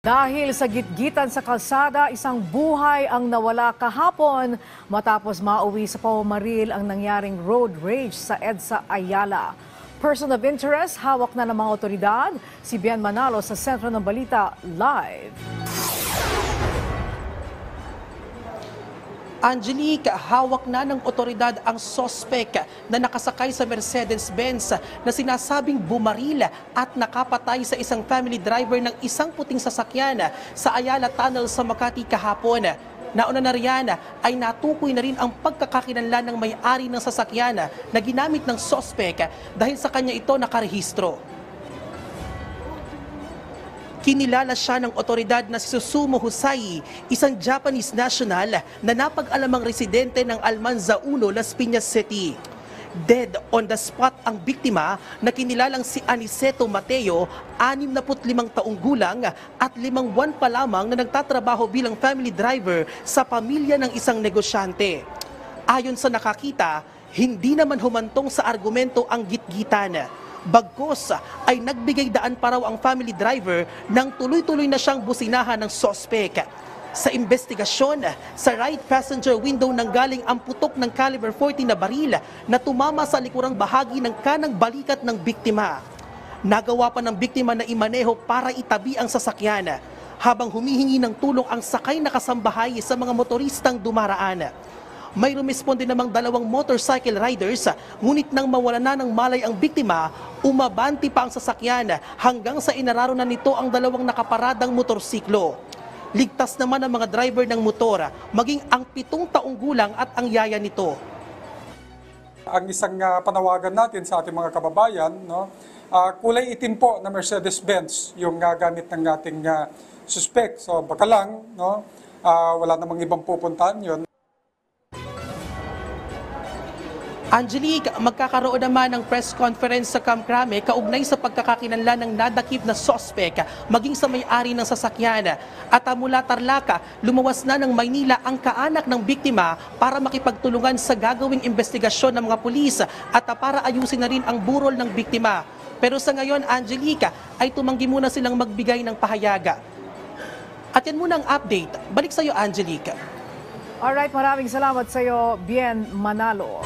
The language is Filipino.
Dahil sa gitgitan sa kalsada, isang buhay ang nawala kahapon matapos mauwi sa pamamaril ang nangyaring road rage sa EDSA Ayala. Person of interest, hawak na ng mga otoridad. Si Bien Manalo sa Sentro ng Balita Live. Angelique, hawak na ng otoridad ang sospek na nakasakay sa Mercedes-Benz na sinasabing bumaril at nakapatay sa isang family driver ng isang puting sasakyan sa Ayala Tunnel sa Makati kahapon. Nauna na riyan ay natukoy na rin ang pagkakakilanlan ng may-ari ng sasakyan na ginamit ng sospek dahil sa kanya ito nakarehistro. Kinilala siya ng otoridad na si Susumu Husai, isang Japanese national na napag-alamang residente ng Almanza 1, Las Piñas City. Dead on the spot ang biktima na kinilalang si Aniceto Mateo, 65 taong gulang at 5 buwan pa lamang na nagtatrabaho bilang family driver sa pamilya ng isang negosyante. Ayon sa nakakita, hindi naman humantong sa argumento ang gitgitan. Bagkus ay nagbigay daan pa raw ang family driver nang tuloy-tuloy na siyang businahan ng sospek. Sa investigasyon, sa right passenger window nanggaling ang putok ng caliber 40 na baril na tumama sa likurang bahagi ng kanang balikat ng biktima. Nagawa pa ng biktima na imaneho para itabi ang sasakyan habang humihingi ng tulong ang sakay na kasambahay sa mga motoristang dumaraan. May rumisponde namang 2 motorcycle riders, ngunit nang mawala na ng malay ang biktima, umabanti pa ang sasakyan hanggang sa inararo na nito ang 2 nakaparadang motorsiklo. Ligtas naman ang mga driver ng motor, maging ang 7 taong gulang at ang yaya nito. Ang isang panawagan natin sa ating mga kababayan, no, kulay itim po na Mercedes-Benz yung gamit ng ating suspect. So baka lang, no, wala namang ibang pupuntahan yun. Angelique, magkakaroon naman ng press conference sa Kamkrame kaugnay sa pagkakakilanlan ng nadakip na sospek maging sa may-ari ng sasakyan. At mula Tarlac, lumuwas na ng Maynila ang kaanak ng biktima para makipagtulungan sa gagawing investigasyon ng mga pulis at para ayusin na rin ang burol ng biktima. Pero sa ngayon, Angelique, ay tumanggi muna silang magbigay ng pahayaga. At yan muna ang update. Balik sa iyo, Angelique. Alright, maraming salamat sa iyo, Bien Manalo.